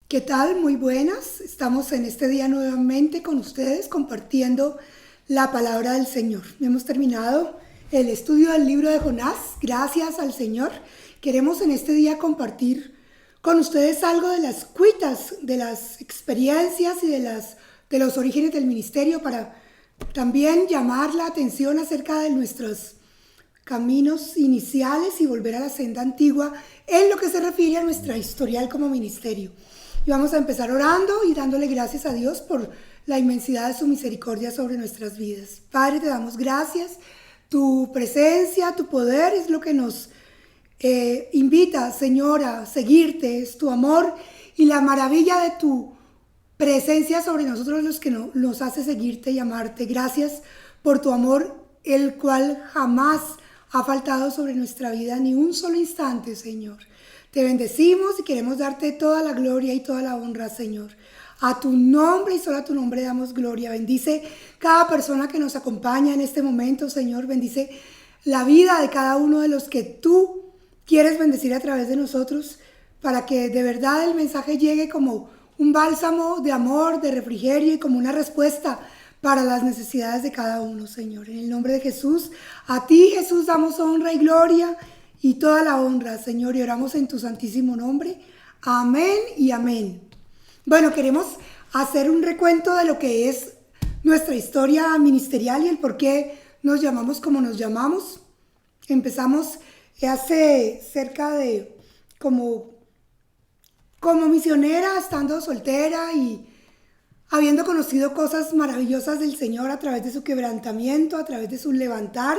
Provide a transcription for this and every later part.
¿Qué tal? Muy buenas. Estamos en este día nuevamente con ustedes compartiendo la palabra del Señor. Hemos terminado el estudio del libro de Jonás. Gracias al Señor. Queremos en este día compartir con ustedes algo de las cuitas, de las experiencias y de los orígenes del ministerio para también llamar la atención acerca de nuestros caminos iniciales y volver a la senda antigua en lo que se refiere a nuestra historial como ministerio. Y vamos a empezar orando y dándole gracias a Dios por la inmensidad de su misericordia sobre nuestras vidas. Padre, te damos gracias. Tu presencia, tu poder es lo que nos invita, Señor, a seguirte. Es tu amor y la maravilla de tu presencia sobre nosotros los que nos hace seguirte y amarte. Gracias por tu amor, el cual jamás ha faltado sobre nuestra vida ni un solo instante, Señor. Te bendecimos y queremos darte toda la gloria y toda la honra, Señor. A tu nombre y solo a tu nombre damos gloria. Bendice cada persona que nos acompaña en este momento, Señor. Bendice la vida de cada uno de los que tú quieres bendecir a través de nosotros para que de verdad el mensaje llegue como un bálsamo de amor, de refrigerio y como una respuesta para las necesidades de cada uno, Señor. En el nombre de Jesús, a ti, Jesús, damos honra y gloria y toda la honra, Señor, y oramos en tu santísimo nombre. Amén y amén. Bueno, queremos hacer un recuento de lo que es nuestra historia ministerial y el por qué nos llamamos como nos llamamos. Empezamos hace cerca de como misionera, estando soltera y habiendo conocido cosas maravillosas del Señor a través de su quebrantamiento, a través de su levantar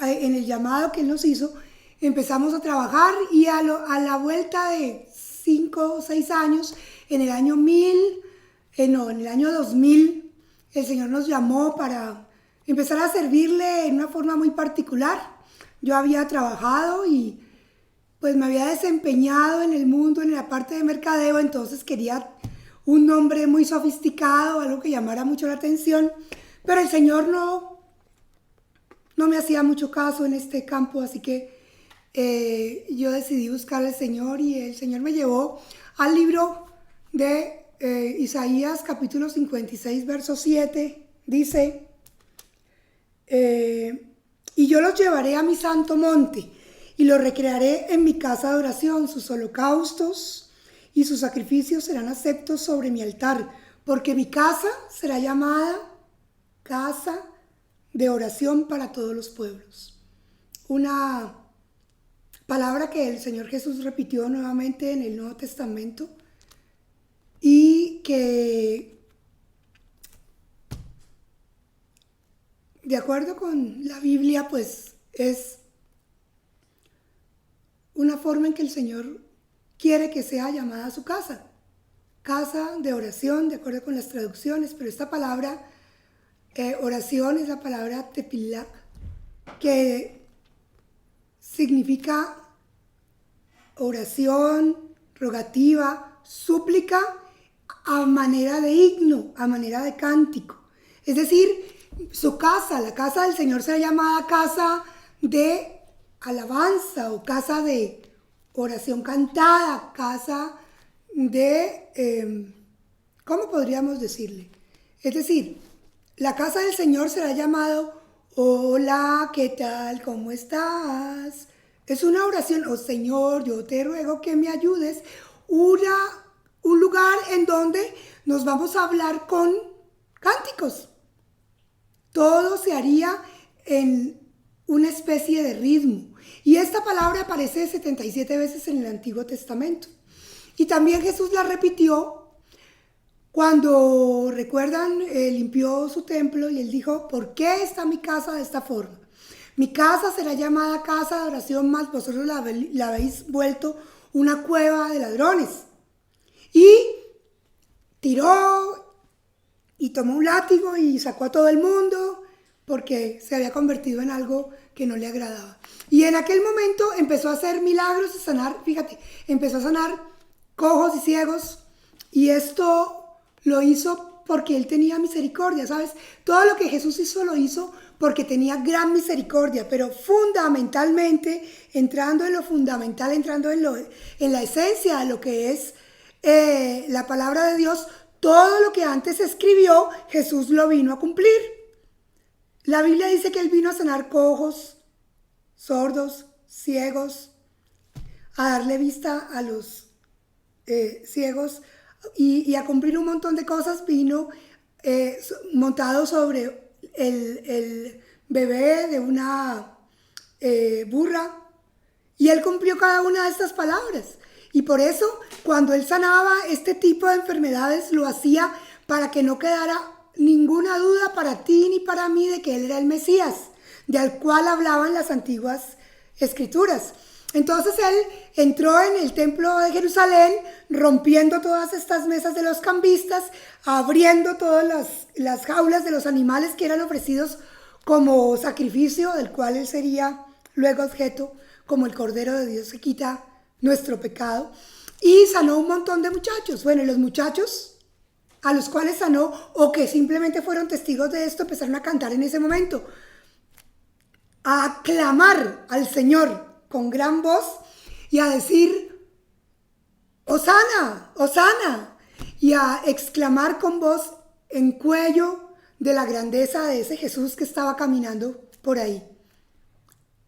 en el llamado que Él nos hizo, empezamos a trabajar y a la vuelta de 5 o 6 años, en el año 2000, el Señor nos llamó para empezar a servirle en una forma muy particular. Yo había trabajado y pues me había desempeñado en el mundo, en la parte de mercadeo, entonces quería un nombre muy sofisticado, algo que llamara mucho la atención, pero el Señor no me hacía mucho caso en este campo, así que yo decidí buscar al Señor y el Señor me llevó al libro de Isaías capítulo 56, verso 7, dice, y yo los llevaré a mi santo monte y los recrearé en mi casa de oración, sus holocaustos y sus sacrificios serán aceptos sobre mi altar, porque mi casa será llamada casa de oración para todos los pueblos. Una palabra que el Señor Jesús repitió nuevamente en el Nuevo Testamento y que, de acuerdo con la Biblia, pues es una forma en que el Señor quiere que sea llamada su casa. Casa de oración, de acuerdo con las traducciones, pero esta palabra oración es la palabra tefilá, que significa oración, rogativa, súplica a manera de himno, a manera de cántico. Es decir, su casa, la casa del Señor será llamada casa de alabanza o casa de oración cantada, casa de, ¿cómo podríamos decirle? Es decir, la casa del Señor será llamado, hola, ¿qué tal? ¿Cómo estás? Es una oración, oh Señor, yo te ruego que me ayudes. Un lugar en donde nos vamos a hablar con cánticos. Todo se haría en una especie de ritmo. Y esta palabra aparece 77 veces en el Antiguo Testamento. Y también Jesús la repitió cuando, recuerdan, limpió su templo y él dijo, ¿por qué está mi casa de esta forma? Mi casa será llamada casa de oración, mas vosotros la habéis vuelto una cueva de ladrones. Y tiró y tomó un látigo y sacó a todo el mundo porque se había convertido en algo que no le agradaba. Y en aquel momento empezó a hacer milagros y sanar, fíjate, empezó a sanar cojos y ciegos, y esto lo hizo porque él tenía misericordia, ¿sabes? Todo lo que Jesús hizo lo hizo porque tenía gran misericordia, pero fundamentalmente, entrando en lo fundamental, entrando en la esencia de lo que es la palabra de Dios, todo lo que antes escribió, Jesús lo vino a cumplir. La Biblia dice que Él vino a sanar cojos, sordos, ciegos, a darle vista a los ciegos y a cumplir un montón de cosas. Vino montado sobre el bebé de una burra, y Él cumplió cada una de estas palabras. Y por eso, cuando Él sanaba este tipo de enfermedades, lo hacía para que no quedara ninguna duda para ti ni para mí de que Él era el Mesías, del cual hablaban las antiguas escrituras. Entonces Él entró en el templo de Jerusalén, rompiendo todas estas mesas de los cambistas, abriendo todas las jaulas de los animales que eran ofrecidos como sacrificio, del cual Él sería luego objeto, como el Cordero de Dios que quita nuestro pecado. Y sanó un montón de muchachos. Bueno, y los muchachos a los cuales sanó, o que simplemente fueron testigos de esto, empezaron a cantar en ese momento, a clamar al Señor con gran voz y a decir: Hosana, Hosana, y a exclamar con voz en cuello de la grandeza de ese Jesús que estaba caminando por ahí.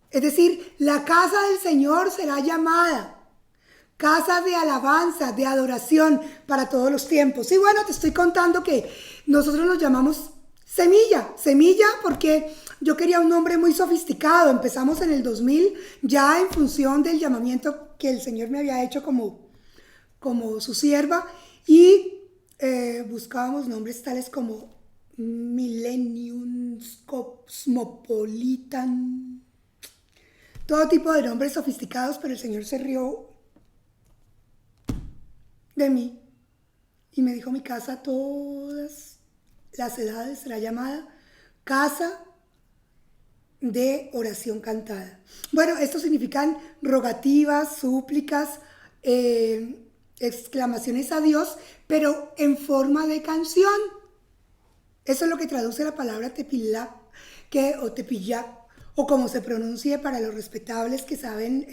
Es decir, la casa del Señor será llamada casa de alabanza, de adoración para todos los tiempos. Y bueno, te estoy contando que nosotros nos llamamos Semilla. Semilla porque yo quería un nombre muy sofisticado. Empezamos en el 2000, ya en función del llamamiento que el Señor me había hecho como su sierva, y buscábamos nombres tales como Millennium, Cosmopolitan, todo tipo de nombres sofisticados, pero el Señor se rió de mí y me dijo: mi casa a todas las edades será llamada casa de oración cantada. Bueno, esto significan rogativas, súplicas, exclamaciones a Dios, pero en forma de canción. Eso es lo que traduce la palabra tepilá, o tepillá, o como se pronuncie para los respetables que saben,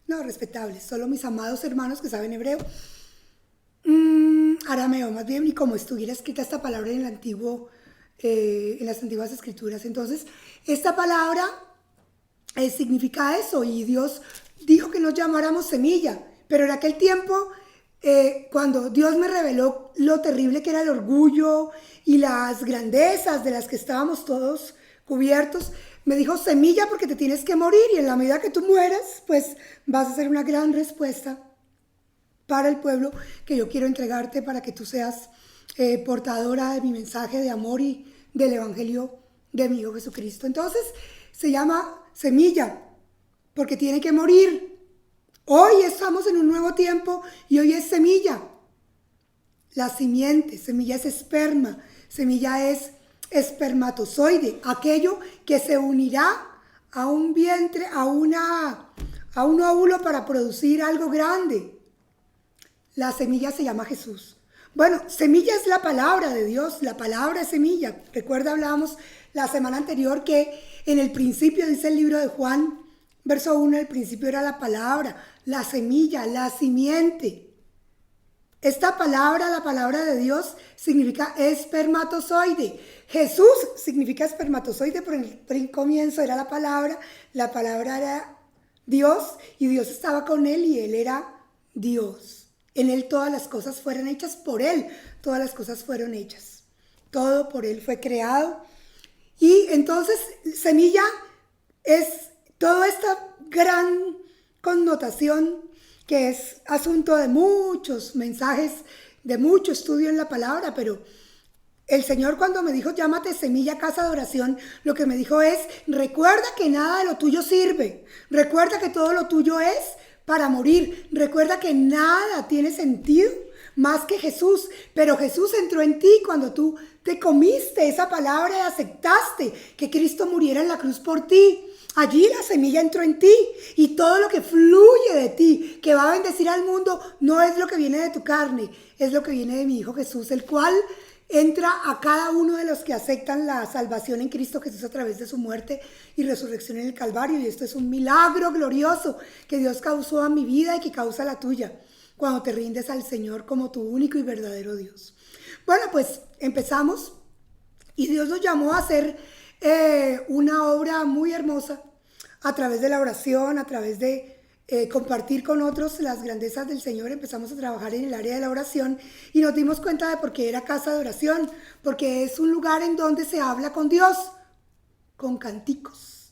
no respetables, solo mis amados hermanos que saben hebreo, arameo más bien, y como estuviera escrita esta palabra en el antiguo, en las antiguas escrituras. Entonces, esta palabra significa eso, y Dios dijo que nos llamáramos semilla, pero en aquel tiempo, cuando Dios me reveló lo terrible que era el orgullo y las grandezas de las que estábamos todos cubiertos, me dijo: semilla, porque te tienes que morir, y en la medida que tú mueras, pues vas a ser una gran respuesta para el pueblo que yo quiero entregarte, para que tú seas portadora de mi mensaje de amor y del evangelio de mi Hijo Jesucristo. Entonces se llama semilla porque tiene que morir. Hoy estamos en un nuevo tiempo y hoy es semilla. La simiente, semilla es esperma, semilla es espermatozoide, aquello que se unirá a un vientre, a un óvulo para producir algo grande. La semilla se llama Jesús. Bueno, semilla es la palabra de Dios, la palabra es semilla. Recuerda, hablábamos la semana anterior que en el principio, dice el libro de Juan, verso 1, el principio era la palabra, la semilla, la simiente. Esta palabra, la palabra de Dios, significa espermatozoide. Jesús significa espermatozoide, pero en el comienzo era la palabra era Dios, y Dios estaba con él y él era Dios. En él todas las cosas fueron hechas, por él todas las cosas fueron hechas. Todo por él fue creado. Y entonces semilla es toda esta gran connotación que es asunto de muchos mensajes, de mucho estudio en la palabra, pero el Señor, cuando me dijo: llámate Semilla Casa de Oración, lo que me dijo es: recuerda que nada de lo tuyo sirve, recuerda que todo lo tuyo es para morir, recuerda que nada tiene sentido más que Jesús, pero Jesús entró en ti cuando tú te comiste esa palabra y aceptaste que Cristo muriera en la cruz por ti. Allí la semilla entró en ti, y todo lo que fluye de ti, que va a bendecir al mundo, no es lo que viene de tu carne, es lo que viene de mi Hijo Jesús, el cual entra a cada uno de los que aceptan la salvación en Cristo Jesús a través de su muerte y resurrección en el Calvario. Y esto es un milagro glorioso que Dios causó a mi vida y que causa la tuya. cuando te rindes al Señor como tu único y verdadero Dios. Bueno, pues empezamos y Dios nos llamó a hacer una obra muy hermosa a través de la oración, a través de compartir con otros las grandezas del Señor. Empezamos a trabajar en el área de la oración y nos dimos cuenta de por qué era casa de oración, porque es un lugar en donde se habla con Dios, con cánticos,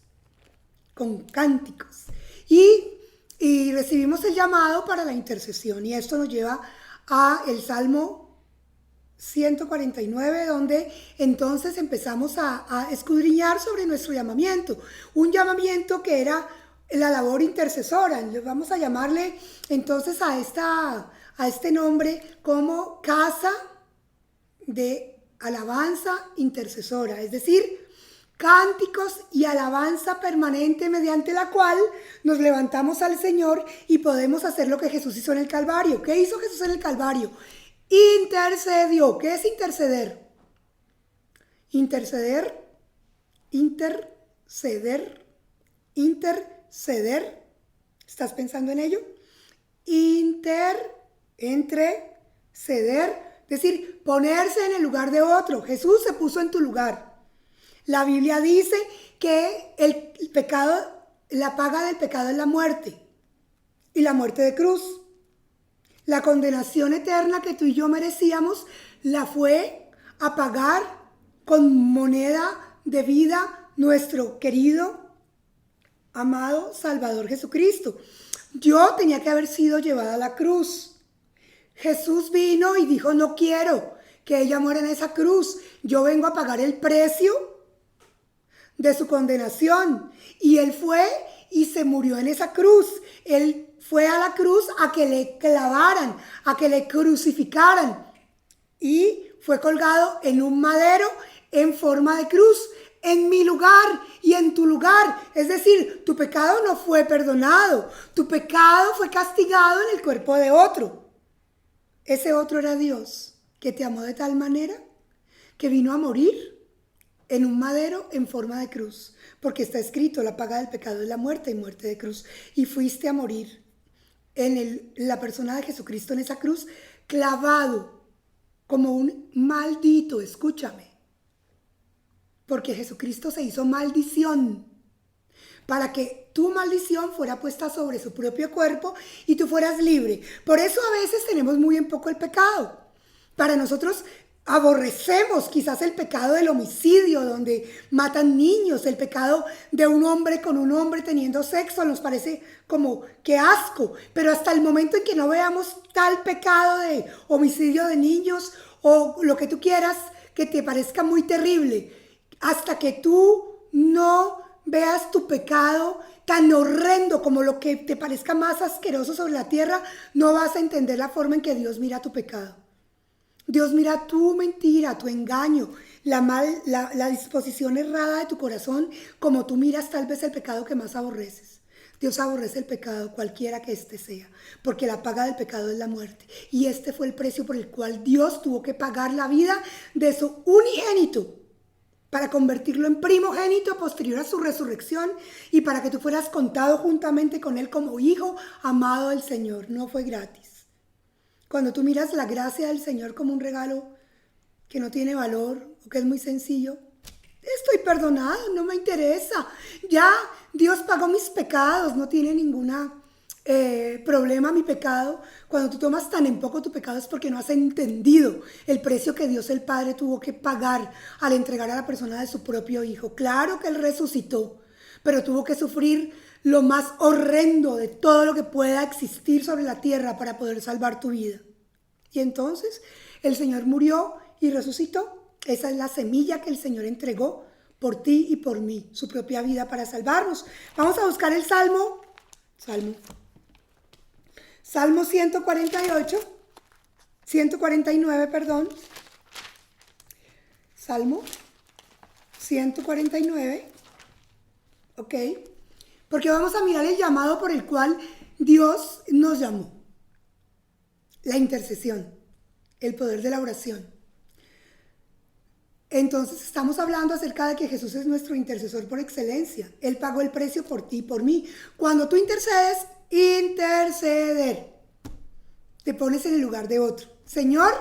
y recibimos el llamado para la intercesión, y esto nos lleva a el Salmo 149, donde entonces empezamos a escudriñar sobre nuestro llamamiento, un llamamiento que era la labor intercesora. Vamos a llamarle entonces a este nombre como casa de alabanza intercesora, es decir, cánticos y alabanza permanente mediante la cual nos levantamos al Señor y podemos hacer lo que Jesús hizo en el Calvario. ¿Qué hizo Jesús en el Calvario? Intercedió. ¿Qué es interceder? Interceder. ¿Estás pensando en ello? Entreceder, es decir, ponerse en el lugar de otro. Jesús se puso en tu lugar. La Biblia dice que el pecado, la paga del pecado es la muerte, y la muerte de cruz. La condenación eterna que tú y yo merecíamos la fue a pagar con moneda de vida nuestro querido, amado Salvador Jesucristo. Yo tenía que haber sido llevada a la cruz. Jesús vino y dijo: no quiero que ella muera en esa cruz. Yo vengo a pagar el precio de su condenación. Y Él fue y se murió en esa cruz. Él fue a la cruz a que le clavaran, a que le crucificaran. Y fue colgado en un madero en forma de cruz, en mi lugar y en tu lugar. Es decir, tu pecado no fue perdonado. Tu pecado fue castigado en el cuerpo de otro. Ese otro era Dios, que te amó de tal manera que vino a morir en un madero en forma de cruz, porque está escrito: la paga del pecado es la muerte, y muerte de cruz. Y fuiste a morir en la persona de Jesucristo en esa cruz, clavado como un maldito. Escúchame, porque Jesucristo se hizo maldición para que tu maldición fuera puesta sobre su propio cuerpo y tú fueras libre. Por eso a veces tenemos muy en poco el pecado. Para nosotros aborrecemos quizás el pecado del homicidio, donde matan niños, el pecado de un hombre con un hombre teniendo sexo, nos parece como que asco, pero hasta el momento en que no veamos tal pecado de homicidio de niños o lo que tú quieras que te parezca muy terrible, hasta que tú no veas tu pecado tan horrendo como lo que te parezca más asqueroso sobre la tierra, no vas a entender la forma en que Dios mira tu pecado. Dios mira tu mentira, tu engaño, la disposición errada de tu corazón, como tú miras tal vez el pecado que más aborreces. Dios aborrece el pecado, cualquiera que éste sea, porque la paga del pecado es la muerte. Y este fue el precio por el cual Dios tuvo que pagar la vida de su unigénito, para convertirlo en primogénito posterior a su resurrección y para que tú fueras contado juntamente con Él como hijo amado del Señor. No fue gratis. Cuando tú miras la gracia del Señor como un regalo que no tiene valor o que es muy sencillo, estoy perdonado, no me interesa. Ya Dios pagó mis pecados, no tiene ninguna problema mi pecado. Cuando tú tomas tan en poco tu pecado es porque no has entendido el precio que Dios el Padre tuvo que pagar al entregar a la persona de su propio Hijo. Claro que Él resucitó, pero tuvo que sufrir lo más horrendo de todo lo que pueda existir sobre la tierra para poder salvar tu vida. Y entonces el Señor murió y resucitó. Esa es la semilla que el Señor entregó por ti y por mí, su propia vida para salvarnos. Vamos a buscar el Salmo 149, perdón. Salmo 149, ok. Porque vamos a mirar el llamado por el cual Dios nos llamó. La intercesión, el poder de la oración. Entonces estamos hablando acerca de que Jesús es nuestro intercesor por excelencia. Él pagó el precio por ti y por mí. Cuando tú intercedes, interceder. te pones en el lugar de otro. Señor,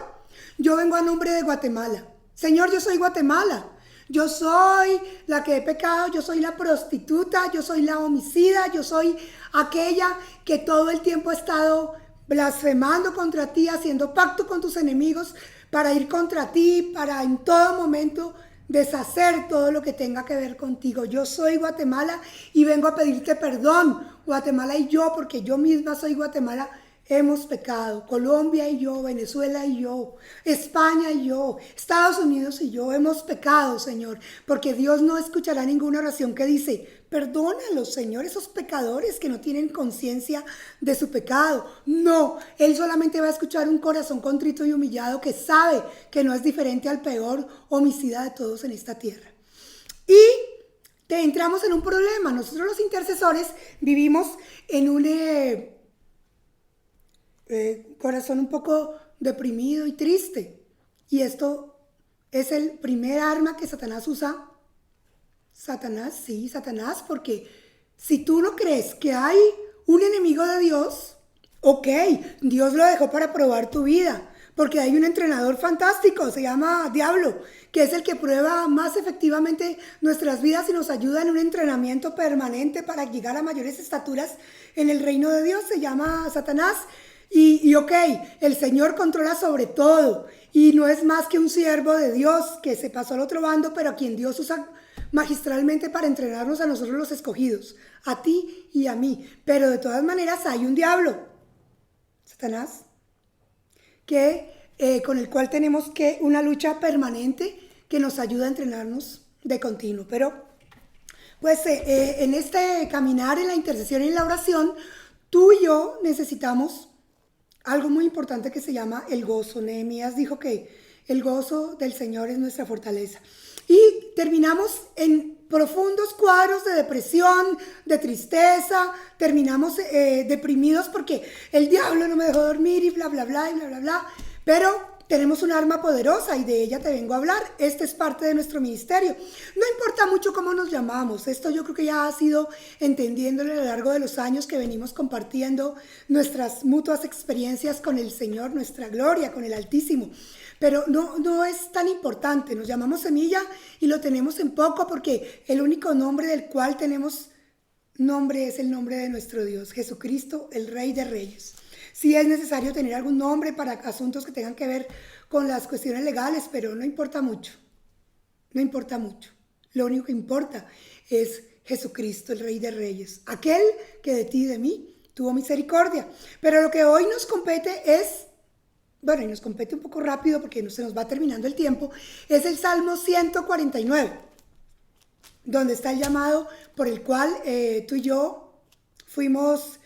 yo vengo a nombre de Guatemala. Señor, yo soy Guatemala. Yo soy la que he pecado, yo soy la prostituta, yo soy la homicida, yo soy aquella que todo el tiempo ha estado blasfemando contra ti, haciendo pacto con tus enemigos para ir contra ti, para en todo momento deshacer todo lo que tenga que ver contigo. Yo soy Guatemala y vengo a pedirte perdón. Guatemala y yo, porque yo misma soy Guatemala, hemos pecado. Colombia y yo, Venezuela y yo, España y yo, Estados Unidos y yo hemos pecado, Señor, porque Dios no escuchará ninguna oración que dice, perdónalos, Señor, esos pecadores que no tienen conciencia de su pecado. No, Él solamente va a escuchar un corazón contrito y humillado que sabe que no es diferente al peor homicida de todos en esta tierra. Y te entramos en un problema. Nosotros los intercesores vivimos en un corazón un poco deprimido y triste. Y esto es el primer arma que Satanás usa. Satanás, porque si tú no crees que hay un enemigo de Dios, ok, Dios lo dejó para probar tu vida, porque hay un entrenador fantástico, se llama Diablo, que es el que prueba más efectivamente nuestras vidas y nos ayuda en un entrenamiento permanente para llegar a mayores estaturas en el reino de Dios, se llama Satanás. Y ok, el Señor controla sobre todo y no es más que un siervo de Dios que se pasó al otro bando, pero a quien Dios usa magistralmente para entrenarnos a nosotros los escogidos, a ti y a mí. Pero de todas maneras hay un diablo, Satanás, con el cual tenemos una lucha permanente que nos ayuda a entrenarnos de continuo. Pero pues en este caminar, en la intercesión y en la oración, tú y yo necesitamos algo muy importante que se llama el gozo. Nehemías dijo que el gozo del Señor es nuestra fortaleza. Y terminamos en profundos cuadros de depresión, de tristeza, terminamos deprimidos porque el diablo no me dejó dormir y bla, bla, bla, y bla, bla, bla. Pero tenemos un arma poderosa y de ella te vengo a hablar. Este es parte de nuestro ministerio. No importa mucho cómo nos llamamos. Esto yo creo que ya ha sido entendiéndolo a lo largo de los años que venimos compartiendo nuestras mutuas experiencias con el Señor, nuestra gloria con el Altísimo. Pero no es tan importante. Nos llamamos Semilla y lo tenemos en poco porque el único nombre del cual tenemos nombre es el nombre de nuestro Dios, Jesucristo, el Rey de Reyes. Sí es necesario tener algún nombre para asuntos que tengan que ver con las cuestiones legales, pero no importa mucho. No importa mucho. Lo único que importa es Jesucristo, el Rey de Reyes. Aquel que de ti y de mí tuvo misericordia. Pero lo que hoy nos compete es, bueno, y nos compete un poco rápido porque se nos va terminando el tiempo, es el Salmo 149, donde está el llamado por el cual tú y yo fuimos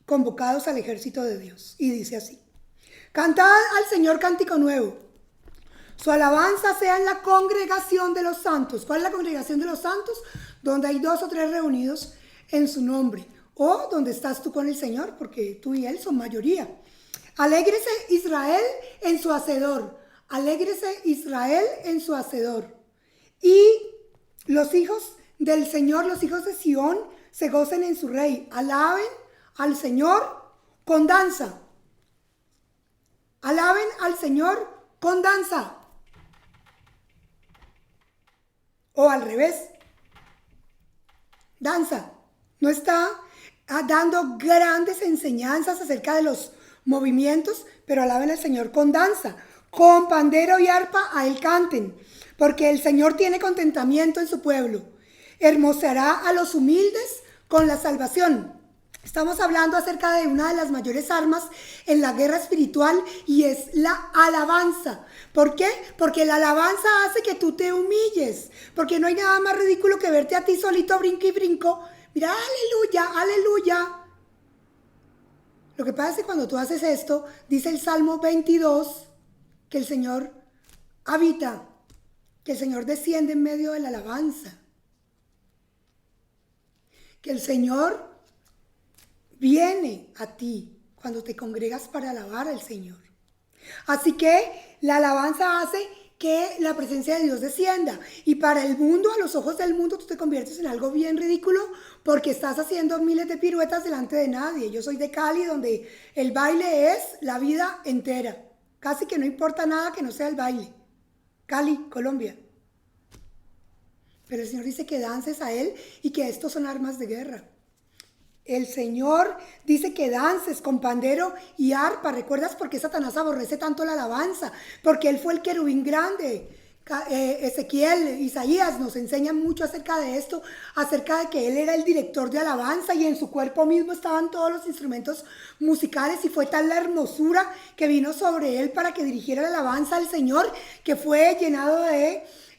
convocados al ejército de Dios. Y dice así: cantad al Señor cántico nuevo, su alabanza sea en la congregación de los santos. ¿Cuál es la congregación de los santos? Donde hay 2 o 3 reunidos en su nombre, o donde estás tú con el Señor, porque tú y Él son mayoría. Alégrese Israel en su hacedor, alégrese Israel en su hacedor. Y los hijos del Señor, los hijos de Sión, se gocen en su rey. Alaben al Señor con danza. Alaben al Señor con danza. O al revés. Danza. No está dando grandes enseñanzas acerca de los movimientos, pero alaben al Señor con danza. Con pandero y arpa a Él canten, porque el Señor tiene contentamiento en su pueblo. Hermoseará a los humildes con la salvación. Estamos hablando acerca de una de las mayores armas en la guerra espiritual y es la alabanza. ¿Por qué? Porque la alabanza hace que tú te humilles. Porque no hay nada más ridículo que verte a ti solito brinco y brinco. Mira, aleluya, aleluya. Lo que pasa es que cuando tú haces esto, dice el Salmo 22, que el Señor habita, que el Señor desciende en medio de la alabanza. Que el Señor viene a ti cuando te congregas para alabar al Señor. Así que la alabanza hace que la presencia de Dios descienda. Y para el mundo, a los ojos del mundo, tú te conviertes en algo bien ridículo porque estás haciendo miles de piruetas delante de nadie. Yo soy de Cali, donde el baile es la vida entera. Casi que no importa nada que no sea el baile. Cali, Colombia. Pero el Señor dice que dances a Él y que estos son armas de guerra. El Señor dice que dances con pandero y arpa. ¿Recuerdas por qué Satanás aborrece tanto la alabanza? Porque él fue el querubín grande. Ezequiel, Isaías nos enseñan mucho acerca de esto, acerca de que él era el director de alabanza y en su cuerpo mismo estaban todos los instrumentos musicales, y fue tal la hermosura que vino sobre él para que dirigiera la alabanza al Señor, que fue llenado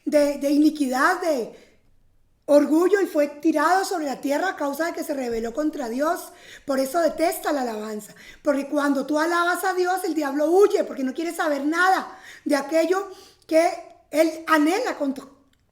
de iniquidad, de orgullo, y fue tirado sobre la tierra a causa de que se rebeló contra Dios. Por eso detesta la alabanza, porque cuando tú alabas a Dios, el diablo huye, porque no quiere saber nada de aquello que él anhela con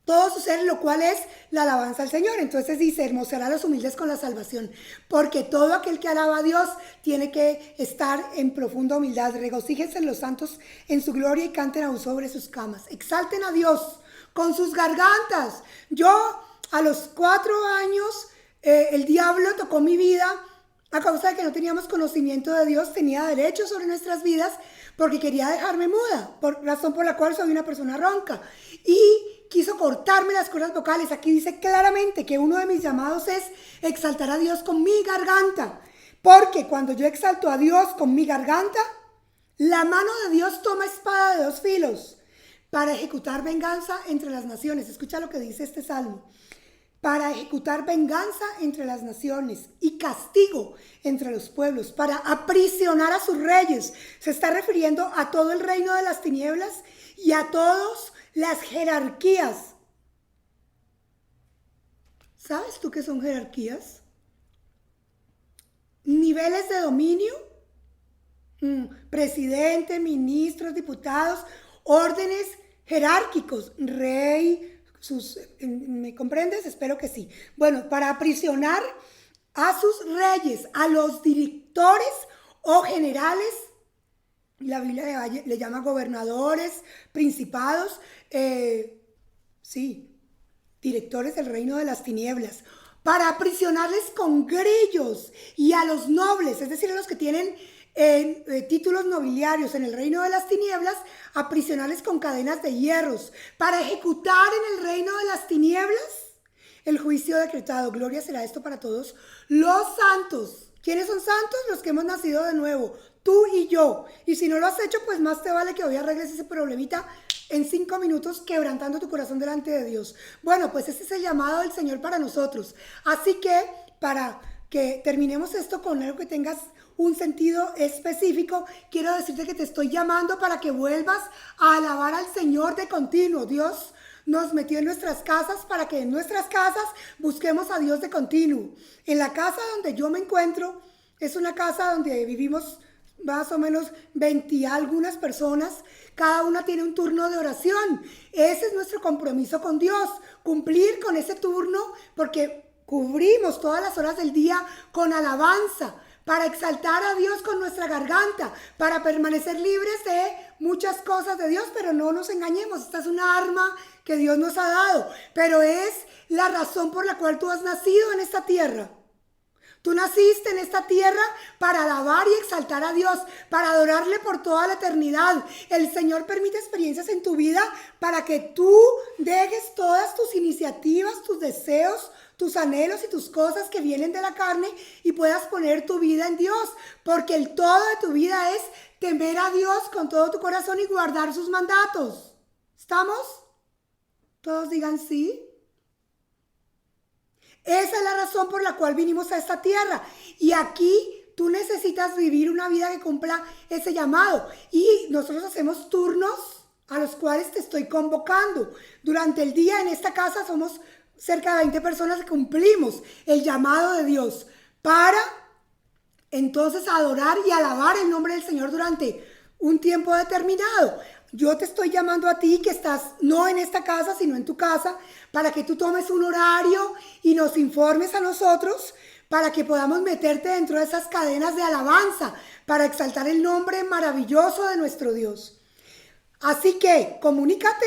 todo su ser, lo cual es la alabanza al Señor. Entonces dice: hermoseará a los humildes con la salvación, porque todo aquel que alaba a Dios tiene que estar en profunda humildad. Regocíjense los santos en su gloria y canten aún sobre sus camas. Exalten a Dios con sus gargantas. Yo, a los 4 años, el diablo tocó mi vida a causa de que no teníamos conocimiento de Dios. Tenía derechos sobre nuestras vidas porque quería dejarme muda, razón por la cual soy una persona ronca. Y quiso cortarme las cuerdas vocales. Aquí dice claramente que uno de mis llamados es exaltar a Dios con mi garganta. Porque cuando yo exalto a Dios con mi garganta, la mano de Dios toma espada de 2 filos para ejecutar venganza entre las naciones. Escucha lo que dice este salmo: para ejecutar venganza entre las naciones y castigo entre los pueblos, para aprisionar a sus reyes. Se está refiriendo a todo el reino de las tinieblas y a todas las jerarquías. ¿Sabes tú qué son jerarquías? Niveles de dominio. Presidente, ministros, diputados, órdenes jerárquicos, rey, ¿me comprendes? Espero que sí. Bueno, para aprisionar a sus reyes, a los directores o generales, la Biblia le llama gobernadores, principados, sí, directores del reino de las tinieblas, para aprisionarles con grillos, y a los nobles, es decir, a los que tienen títulos nobiliarios en el reino de las tinieblas, aprisionarles con cadenas de hierros, para ejecutar en el reino de las tinieblas el juicio decretado. Gloria será esto para todos los santos. ¿Quiénes son santos? Los que hemos nacido de nuevo, tú y yo. Y si no lo has hecho, pues más te vale que hoy arregles ese problemita en 5 minutos, quebrantando tu corazón delante de Dios. Bueno, pues ese es el llamado del Señor para nosotros. Así que, para que terminemos esto con algo que tengas un sentido específico, quiero decirte que te estoy llamando para que vuelvas a alabar al Señor de continuo. Dios nos metió en nuestras casas para que en nuestras casas busquemos a Dios de continuo. En la casa donde yo me encuentro, es una casa donde vivimos más o menos 20 y algunas personas. Cada una tiene un turno de oración. Ese es nuestro compromiso con Dios, cumplir con ese turno, porque cubrimos todas las horas del día con alabanza, para exaltar a Dios con nuestra garganta, para permanecer libres de muchas cosas de Dios. Pero no nos engañemos, esta es una arma que Dios nos ha dado, pero es la razón por la cual tú has nacido en esta tierra. Tú naciste en esta tierra para alabar y exaltar a Dios, para adorarle por toda la eternidad. El Señor permite experiencias en tu vida para que tú dejes todas tus iniciativas, tus deseos, tus anhelos y tus cosas que vienen de la carne, y puedas poner tu vida en Dios, porque el todo de tu vida es temer a Dios con todo tu corazón y guardar sus mandatos. ¿Estamos? Todos digan sí. Esa es la razón por la cual vinimos a esta tierra, y aquí tú necesitas vivir una vida que cumpla ese llamado, y nosotros hacemos turnos a los cuales te estoy convocando. Durante el día en esta casa somos cerca de 20 personas que cumplimos el llamado de Dios para entonces adorar y alabar el nombre del Señor durante un tiempo determinado. Yo te estoy llamando a ti, que estás no en esta casa, sino en tu casa, para que tú tomes un horario y nos informes a nosotros, para que podamos meterte dentro de esas cadenas de alabanza, para exaltar el nombre maravilloso de nuestro Dios. Así que comunícate,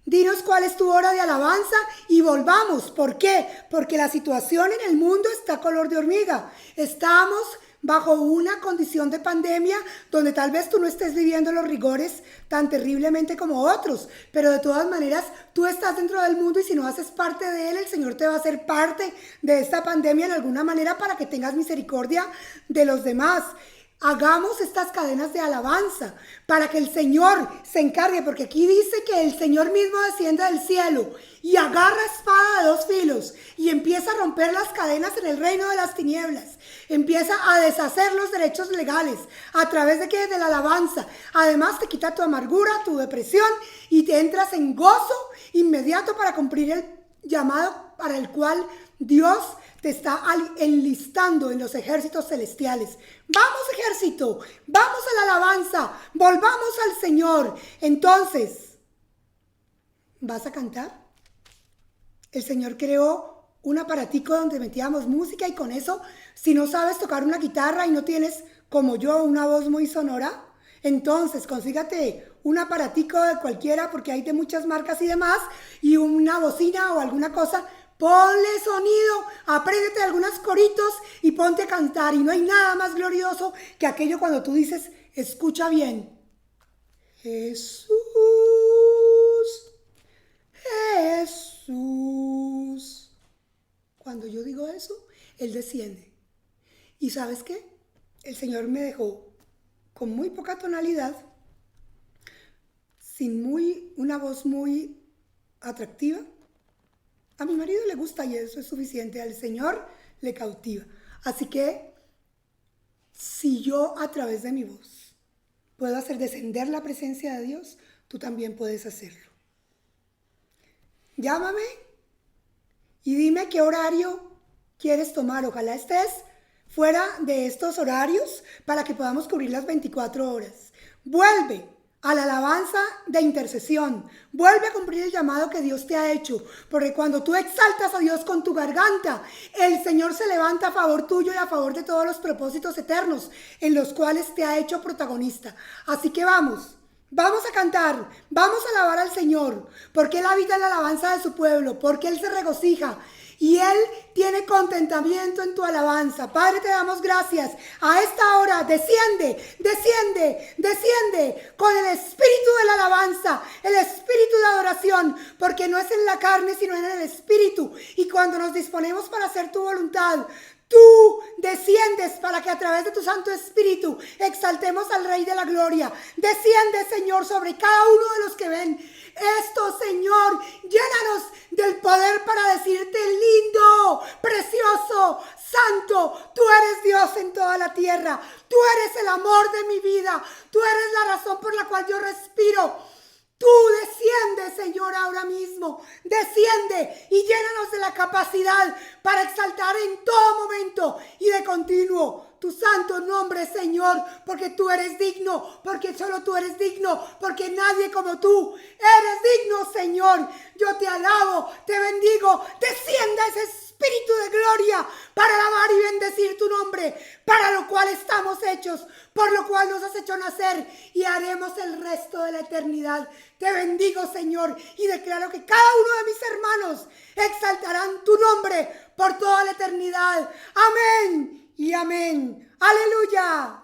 dinos cuál es tu hora de alabanza y volvamos. ¿Por qué? Porque la situación en el mundo está color de hormiga. Estamos bajo una condición de pandemia donde tal vez tú no estés viviendo los rigores tan terriblemente como otros, pero de todas maneras tú estás dentro del mundo y si no haces parte de él, el Señor te va a hacer parte de esta pandemia en alguna manera para que tengas misericordia de los demás. Hagamos estas cadenas de alabanza para que el Señor se encargue, porque aquí dice que el Señor mismo desciende del cielo y agarra espada de dos filos y empieza a romper las cadenas en el reino de las tinieblas. Empieza a deshacer los derechos legales a través de que de la alabanza. Además te quita tu amargura, tu depresión y te entras en gozo inmediato para cumplir el llamado para el cual Dios te está enlistando en los ejércitos celestiales. Vamos, ejército, vamos a la alabanza, volvamos al Señor. Entonces, ¿vas a cantar? El Señor creó un aparatico donde metíamos música y con eso, si no sabes tocar una guitarra y no tienes, como yo, una voz muy sonora, entonces consígate un aparatico de cualquiera, porque hay de muchas marcas y demás, y una bocina o alguna cosa. Ponle sonido, apréndete algunos coritos y ponte a cantar. Y no hay nada más glorioso que aquello cuando tú dices, escucha bien. Jesús, Jesús. Cuando yo digo eso, Él desciende. ¿Y sabes qué? El Señor me dejó con muy poca tonalidad, sin una voz muy atractiva. A mi marido le gusta y eso es suficiente. Al Señor le cautiva. Así que si yo a través de mi voz puedo hacer descender la presencia de Dios, tú también puedes hacerlo. Llámame y dime qué horario quieres tomar. Ojalá estés fuera de estos horarios para que podamos cubrir las 24 horas. Vuelve a la alabanza de intercesión. Vuelve a cumplir el llamado que Dios te ha hecho. Porque cuando tú exaltas a Dios con tu garganta, el Señor se levanta a favor tuyo y a favor de todos los propósitos eternos en los cuales te ha hecho protagonista. Así que vamos a cantar, vamos a alabar al Señor, porque Él habita en la alabanza de su pueblo, porque Él se regocija. Y Él tiene contentamiento en tu alabanza. Padre, te damos gracias. A esta hora desciende, desciende, desciende con el espíritu de la alabanza, el espíritu de adoración, porque no es en la carne, sino en el espíritu. Y cuando nos disponemos para hacer tu voluntad, tú desciendes para que a través de tu Santo Espíritu exaltemos al Rey de la Gloria. Desciende, Señor, sobre cada uno de los que ven esto, Señor. Llénanos del poder para decirte lindo, precioso, santo. Tú eres Dios en toda la tierra. Tú eres el amor de mi vida. Tú eres la razón por la cual yo respiro. Tú desciende, Señor, ahora mismo. Desciende y llénanos de la capacidad para exaltar en todo momento y de continuo tu santo nombre, Señor, porque tú eres digno, porque solo tú eres digno, porque nadie como tú eres digno, Señor. Yo te alabo, te bendigo. Descienda ese espíritu de gloria para alabar y bendecir tu nombre, para lo cual estamos hechos, por lo cual nos has hecho nacer y haremos el resto de la eternidad. Te bendigo, Señor, y declaro que cada uno de mis hermanos exaltarán tu nombre por toda la eternidad. Amén y amén. Aleluya.